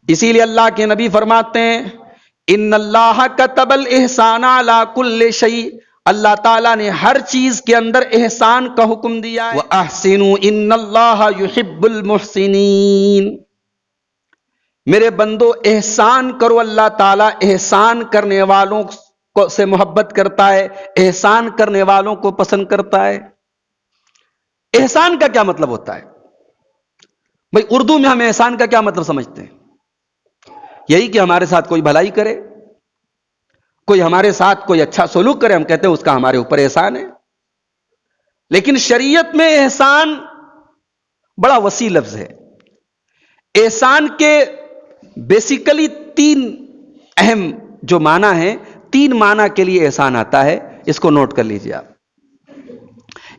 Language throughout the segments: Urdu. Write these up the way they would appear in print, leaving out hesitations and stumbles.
اسی لیے اللہ کے نبی فرماتے ہیں ان اللہ کتب الاحسان علی کل شیء، اللہ تعالیٰ نے ہر چیز کے اندر احسان کا حکم دیا ہے۔ وَأَحْسِنُوا إِنَّ اللَّهَ يُحِبُّ الْمُحْسِنِينَ، میرے بندو احسان کرو، اللہ تعالیٰ احسان کرنے والوں سے محبت کرتا ہے، احسان کرنے والوں کو پسند کرتا ہے۔ احسان کا کیا مطلب ہوتا ہے بھئی؟ اردو میں ہم احسان کا کیا مطلب سمجھتے ہیں؟ یہی کہ ہمارے ساتھ کوئی بھلائی کرے، کوئی ہمارے ساتھ کوئی اچھا سلوک کرے، ہم کہتے ہیں اس کا ہمارے اوپر احسان ہے۔ لیکن شریعت میں احسان بڑا وسیع لفظ ہے۔ احسان کے بیسیکلی تین اہم جو معنی ہیں، تین معنی کے لیے احسان آتا ہے، اس کو نوٹ کر لیجیے آپ۔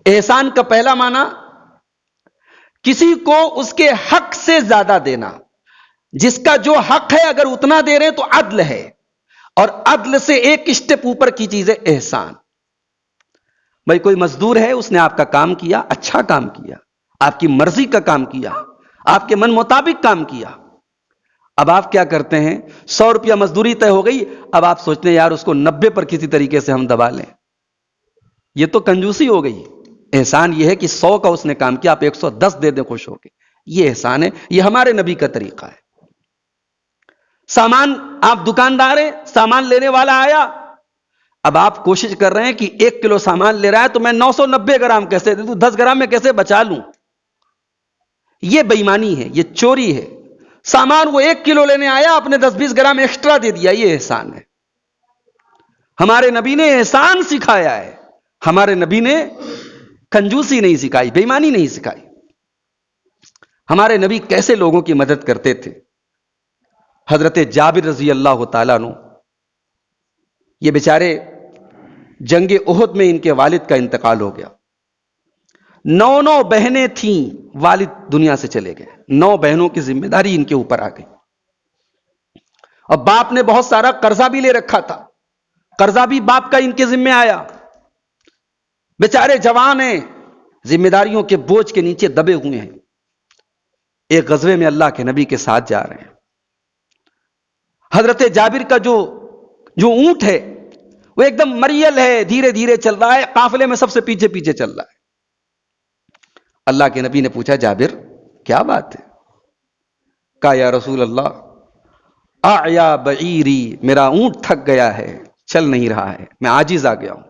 احسان کا پہلا معنی کسی کو اس کے حق سے زیادہ دینا، جس کا جو حق ہے اگر اتنا دے رہے ہیں تو عدل ہے، اور عدل سے ایک اسٹیپ اوپر کی چیز ہے احسان۔ بھائی کوئی مزدور ہے، اس نے آپ کا کام کیا، اچھا کام کیا، آپ کی مرضی کا کام کیا، آپ کے من مطابق کام کیا، اب آپ کیا کرتے ہیں؟ 100 روپیہ مزدوری طے ہو گئی، اب آپ سوچتے ہیں یار اس کو 90 پر کسی طریقے سے ہم دبا لیں، یہ تو کنجوسی ہو گئی۔ احسان یہ ہے کہ 100 کا اس نے کام کیا، آپ 110 دے دیں خوش ہو کے، یہ احسان ہے، یہ ہمارے نبی کا طریقہ ہے۔ سامان، آپ دکاندار ہیں، سامان لینے والا آیا، اب آپ کوشش کر رہے ہیں کہ 1 کلو سامان لے رہا ہے تو میں 990 گرام کیسے دے دوں، 10 گرام میں کیسے بچا لوں، یہ بے ایمانی ہے، یہ چوری ہے۔ سامان وہ 1 کلو لینے آیا، آپ نے 10-20 گرام ایکسٹرا دے دیا، یہ احسان ہے۔ ہمارے نبی نے احسان سکھایا ہے، ہمارے نبی نے کنجوسی نہیں سکھائی، بے ایمانی نہیں سکھائی۔ ہمارے نبی کیسے لوگوں کی مدد کرتے تھے؟ حضرت جابر رضی اللہ تعالیٰ عنہ، یہ بیچارے جنگ احد میں ان کے والد کا انتقال ہو گیا۔ 9 بہنیں تھیں، والد دنیا سے چلے گئے، 9 بہنوں کی ذمہ داری ان کے اوپر آ گئی، اور باپ نے بہت سارا قرضہ بھی لے رکھا تھا، قرضہ بھی باپ کا ان کے ذمہ آیا۔ بیچارے جوان ہیں، ذمہ داریوں کے بوجھ کے نیچے دبے ہوئے ہیں۔ ایک غزوے میں اللہ کے نبی کے ساتھ جا رہے ہیں، حضرت جابر کا جو اونٹ ہے وہ ایک دم مریل ہے، دھیرے دھیرے چل رہا ہے، قافلے میں سب سے پیچھے پیچھے چل رہا ہے۔ اللہ کے نبی نے پوچھا جابر کیا بات ہے؟ کہا یا رسول اللہ اعیا بعیری، میرا اونٹ تھک گیا ہے، چل نہیں رہا ہے، میں عاجز آ گیا ہوں۔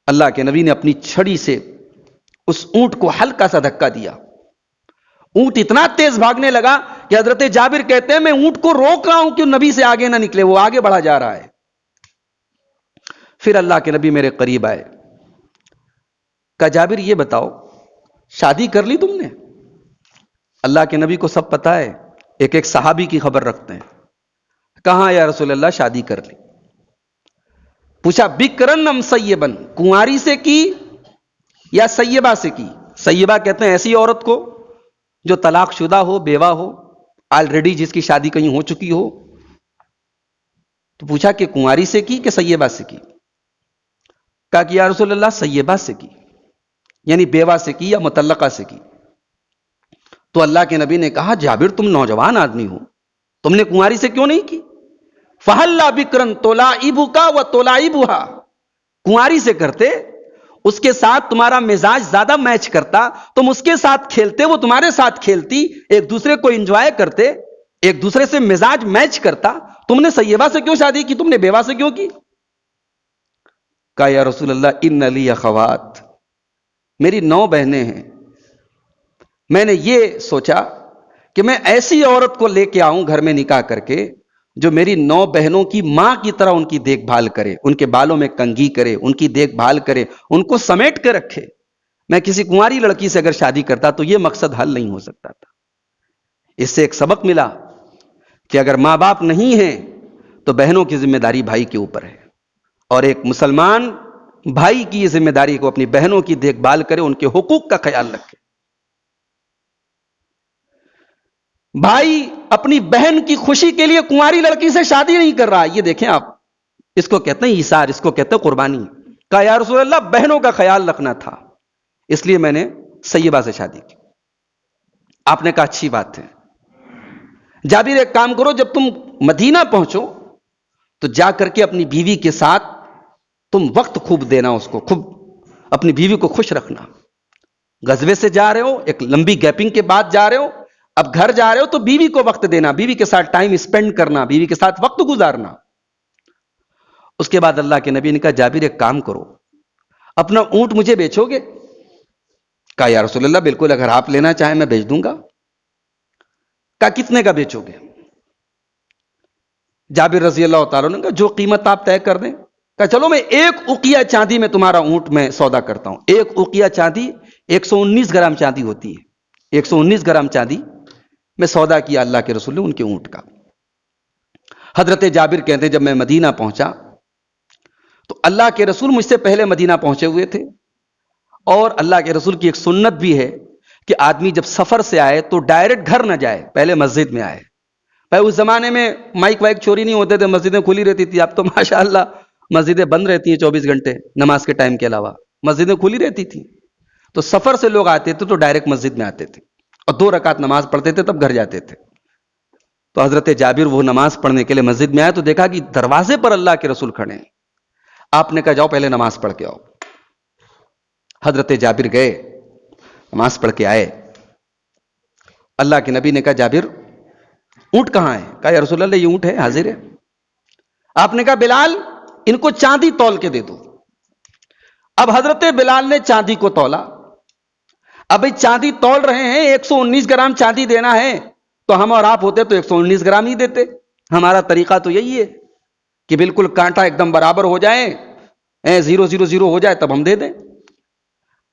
اللہ کے نبی نے اپنی چھڑی سے اس اونٹ کو ہلکا سا دھکا دیا، اونٹ اتنا تیز بھاگنے لگا کہ حضرت جابر کہتے ہیں میں اونٹ کو روک رہا ہوں کہ نبی سے آگے نہ نکلے، وہ آگے بڑھا جا رہا ہے۔ پھر اللہ کے نبی میرے قریب آئے، کہا جابر یہ بتاؤ شادی کر لی تم نے؟ اللہ کے نبی کو سب پتا ہے، ایک ایک صحابی کی خبر رکھتے ہیں۔ کہاں یا رسول اللہ شادی کر لی۔ پوچھا بکرن ام سیبن، کنواری سے کی یا سیبہ سے کی؟ سیبہ کہتے ہیں ایسی عورت کو جو طلاق شدہ ہو، بیوہ ہو، آلریڈی جس کی شادی کہیں ہو چکی ہو۔ تو پوچھا کہ کنواری سے کی کہ سیبہ سے کی؟ کہا کہ یا رسول اللہ سیبہ سے کی، یعنی بیوہ سے کی یا مطلقہ سے کی۔ تو اللہ کے نبی نے کہا جابر تم نوجوان آدمی ہو، تم نے کنواری سے کیوں نہیں کی؟ فَهَلَّا بِكْرًا تُلَائِبُكَ وَتُلَائِبُهَا، کنواری سے کرتے، اس کے ساتھ تمہارا مزاج زیادہ میچ کرتا، تم اس کے ساتھ کھیلتے، وہ تمہارے ساتھ کھیلتی، ایک دوسرے کو انجوائے کرتے، ایک دوسرے سے مزاج میچ کرتا، تم نے سیبہ سے کیوں شادی کی، تم نے بیوہ سے کیوں کی؟ کہا یا رسول اللہ ان لی اخوات، میری 9 بہنیں ہیں، میں نے یہ سوچا کہ میں ایسی عورت کو لے کے آؤں گھر میں نکاح کر کے جو میری 9 بہنوں کی ماں کی طرح ان کی دیکھ بھال کرے، ان کے بالوں میں کنگھی کرے، ان کی دیکھ بھال کرے، ان کو سمیٹ کے رکھے۔ میں کسی کنواری لڑکی سے اگر شادی کرتا تو یہ مقصد حل نہیں ہو سکتا تھا۔ اس سے ایک سبق ملا کہ اگر ماں باپ نہیں ہیں تو بہنوں کی ذمہ داری بھائی کے اوپر ہے، اور ایک مسلمان بھائی کی یہ ذمہ داری کو اپنی بہنوں کی دیکھ بھال کرے، ان کے حقوق کا خیال رکھے۔ بھائی اپنی بہن کی خوشی کے لیے کنواری لڑکی سے شادی نہیں کر رہا، یہ دیکھیں آپ، اس کو کہتے ہیں ایثار، اس کو کہتے ہیں قربانی۔ کہا یا رسول اللہ بہنوں کا خیال رکھنا تھا، اس لیے میں نے سیبہ سے شادی کی۔ آپ نے کہا اچھی بات ہے، جابر ایک کام کرو، جب تم مدینہ پہنچو تو جا کر کے اپنی بیوی کے ساتھ تم وقت خوب دینا، اس کو خوب اپنی بیوی کو خوش رکھنا. غزوے سے جا رہے ہو، ایک لمبی گیپنگ کے بعد جا رہے ہو، اب گھر جا رہے ہو تو بیوی کو وقت دینا، بیوی کے ساتھ ٹائم اسپینڈ کرنا، بیوی کے ساتھ وقت گزارنا. اس کے بعد اللہ کے نبی نے کہا جابر ایک کام کرو، اپنا اونٹ مجھے بیچو گے؟ کہا یا رسول اللہ بالکل، اگر آپ لینا چاہیں میں بیچ دوں گا. کہا کتنے کا بیچو گے؟ جابر رضی اللہ تعالیٰ نے کہا جو قیمت آپ طے کر دیں. کہا چلو میں 1 اوقیہ چاندی میں تمہارا اونٹ میں سودا کرتا ہوں. 1 اوقیہ چاندی 119 گرام چاندی ہوتی ہے، 119 گرام چاندی میں سودا کیا اللہ کے رسول نے ان کے اونٹ کا. حضرت جابر کہتے ہیں جب میں مدینہ پہنچا تو اللہ کے رسول مجھ سے پہلے مدینہ پہنچے ہوئے تھے، اور اللہ کے رسول کی ایک سنت بھی ہے کہ آدمی جب سفر سے آئے تو ڈائریکٹ گھر نہ جائے، پہلے مسجد میں آئے. بھائی اس زمانے میں مائک وائک چوری نہیں ہوتے تھے، مسجدیں کھلی رہتی تھی. اب تو ماشاءاللہ مسجدیں بند رہتی ہیں 24 گھنٹے نماز کے ٹائم کے علاوہ، مسجدیں کھلی رہتی تھی. تو سفر سے لوگ آتے تھے تو ڈائریکٹ مسجد میں آتے تھے اور 2 رکعت نماز پڑھتے تھے، تب گھر جاتے تھے. تو حضرت جابر وہ نماز پڑھنے کے لیے مسجد میں آئے تو دیکھا کہ دروازے پر اللہ کے رسول کھڑے ہیں. آپ نے کہا جاؤ پہلے نماز پڑھ کے آؤ. حضرت جابر گئے، نماز پڑھ کے آئے. اللہ کے نبی نے کہا جابر اونٹ کہاں ہے؟ کہا یا رسول اللہ یہ اونٹ ہے، حاضر ہے. آپ نے کہا بلال ان کو چاندی تول کے دے دو. اب حضرت بلال نے چاندی کو تولا. اب چاندی تول رہے ہیں، 119 گرام چاندی دینا ہے، تو ہم اور آپ ہوتے تو 119 گرام ہی دیتے. ہمارا طریقہ تو یہی ہے کہ بالکل کانٹا ایک دم برابر ہو جائے، 000 ہو جائے تب ہم دے دیں.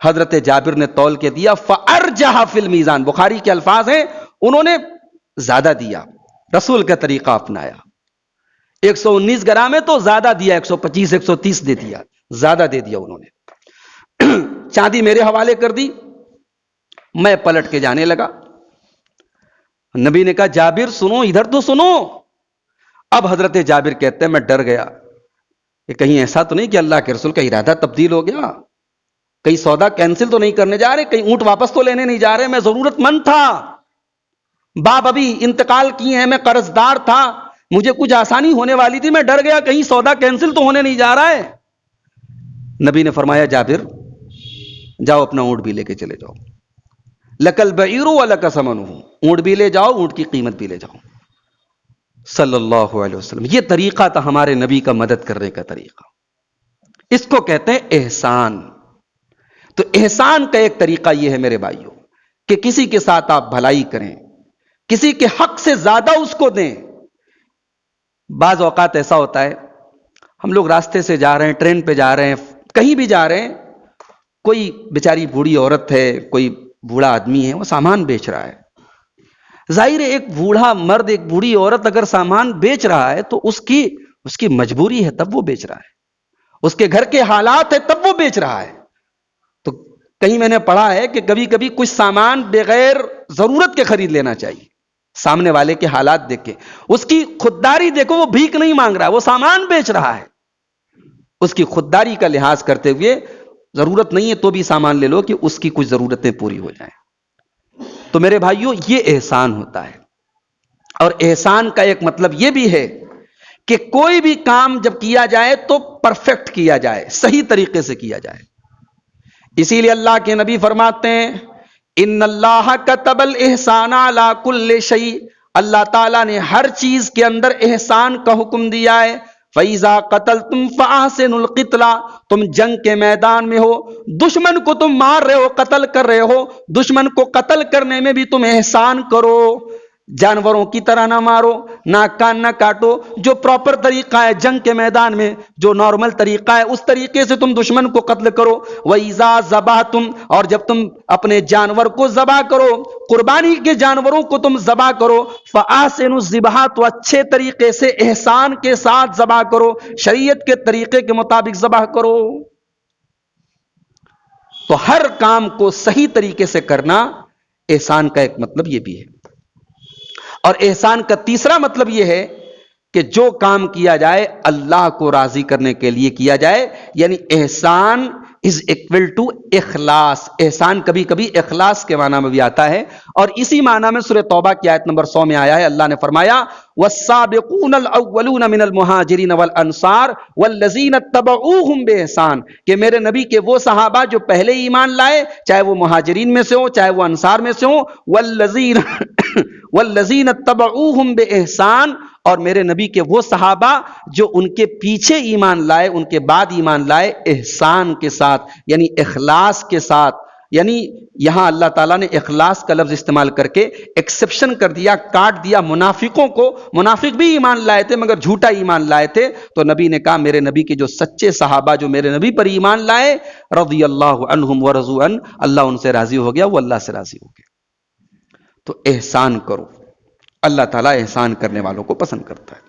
حضرت جابر نے تول کے دیا. فَأَرْجَحَ فِي الْمِيزَانِ، بخاری کے الفاظ ہیں انہوں نے زیادہ دیا، رسول کا طریقہ اپنایا. 119 گرام ہے تو زیادہ دیا، 125 130 دے دیا، زیادہ دے دیا انہوں نے. چاندی میرے حوالے کر دی. میں پلٹ کے جانے لگا. نبی نے کہا جابر سنو، ادھر تو سنو. اب حضرت جابر کہتے ہیں میں ڈر گیا کہ کہیں ایسا تو نہیں کہ اللہ کے رسول کا ارادہ تبدیل ہو گیا، کہیں سودا کینسل تو نہیں کرنے جا رہے، کہیں اونٹ واپس تو لینے نہیں جا رہے. میں ضرورت مند تھا، باپ ابھی انتقال کیے ہیں، میں قرض دار تھا، مجھے کچھ آسانی ہونے والی تھی. میں ڈر گیا کہیں سودا کینسل تو ہونے نہیں جا رہا ہے. نبی نے فرمایا جابر جاؤ اپنا اونٹ بھی لے کے چلے جاؤ. لکل بعیر ولک ثمنہ، اونٹ بھی لے جاؤ، اونٹ کی قیمت بھی لے جاؤ. صلی اللہ علیہ وسلم. یہ طریقہ تھا ہمارے نبی کا مدد کرنے کا طریقہ. اس کو کہتے ہیں احسان. تو احسان کا ایک طریقہ یہ ہے میرے بھائیوں کہ کسی کے ساتھ آپ بھلائی کریں، کسی کے حق سے زیادہ اس کو دیں. بعض اوقات ایسا ہوتا ہے ہم لوگ راستے سے جا رہے ہیں، ٹرین پہ جا رہے ہیں، کہیں بھی جا رہے ہیں، کوئی بیچاری بوڑھی عورت ہے، کوئی بوڑھا آدمی ہے، وہ سامان بیچ رہا ہے. ظاہر ہے ایک بوڑھا مرد ایک بوڑھی عورت اگر سامان بیچ رہا ہے تو اس کی مجبوری ہے تب وہ بیچ رہا ہے، اس کے گھر کے حالات ہے تب وہ بیچ رہا ہے. تو کہیں میں نے پڑھا ہے کہ کبھی کبھی کچھ سامان بغیر ضرورت کے خرید لینا چاہیے. سامنے والے کے حالات دیکھ کے، اس کی خودداری دیکھو، وہ بھیک نہیں مانگ رہا ہے، وہ سامان بیچ رہا ہے. اس کی خودداری کا لحاظ کرتے ہوئے ضرورت نہیں ہے تو بھی سامان لے لو کہ اس کی کچھ ضرورتیں پوری ہو جائیں. تو میرے بھائیوں یہ احسان ہوتا ہے. اور احسان کا ایک مطلب یہ بھی ہے کہ کوئی بھی کام جب کیا جائے تو پرفیکٹ کیا جائے، صحیح طریقے سے کیا جائے. اسی لیے اللہ کے نبی فرماتے ہیں ان اللہ کتب الاحسان علی کل شیء، اللہ تعالیٰ نے ہر چیز کے اندر احسان کا حکم دیا ہے. فَإِذَا قَتَلْتُمْ فَأَحْسِنُوا الْقِتْلَ، تم جنگ کے میدان میں ہو، دشمن کو تم مار رہے ہو، قتل کر رہے ہو، دشمن کو قتل کرنے میں بھی تم احسان کرو. جانوروں کی طرح نہ مارو، ناک کان نہ کاٹو. جو پراپر طریقہ ہے جنگ کے میدان میں، جو نارمل طریقہ ہے اس طریقے سے تم دشمن کو قتل کرو. وَإِذَا ذَبَحْتُمْ، اور جب تم اپنے جانور کو ذبح کرو، قربانی کے جانوروں کو تم ذبح کرو، فَأَحْسِنُوا الذِّبْحَ، تو اچھے طریقے سے احسان کے ساتھ ذبح کرو، شریعت کے طریقے کے مطابق ذبح کرو. تو ہر کام کو صحیح طریقے سے کرنا احسان کا ایک مطلب یہ بھی ہے. اور احسان کا تیسرا مطلب یہ ہے کہ جو کام کیا جائے اللہ کو راضی کرنے کے لیے کیا جائے. یعنی احسان از اکول ٹو اخلاص. احسان کبھی کبھی اخلاص کے معنی میں بھی آتا ہے، اور اسی معنی میں سورہ توبہ کی آیت نمبر 100 میں آیا ہے. اللہ نے فرمایا والسابقون الاولون من المہاجرین والانصار والذین اتبعوہم باحسان، کہ میرے نبی کے وہ صحابہ جو پہلے ایمان لائے، چاہے وہ مہاجرین میں سے ہوں چاہے وہ انصار میں سے ہوں، والذین اتبعوہم باحسان، اور میرے نبی کے وہ صحابہ جو ان کے پیچھے ایمان لائے، ان کے بعد ایمان لائے احسان کے ساتھ، یعنی اخلاص کے ساتھ. یعنی یہاں اللہ تعالیٰ نے اخلاص کا لفظ استعمال کر کے ایکسپشن کر دیا، کاٹ دیا منافقوں کو. منافق بھی ایمان لائے تھے مگر جھوٹا ایمان لائے تھے، تو نبی نے کہا میرے نبی کے جو سچے صحابہ جو میرے نبی پر ایمان لائے، رضی اللہ عنہم ورضوا عنہ، اللہ ان سے راضی ہو گیا، وہ اللہ سے راضی ہو گیا. تو احسان کرو، اللہ تعالیٰ احسان کرنے والوں کو پسند کرتا ہے.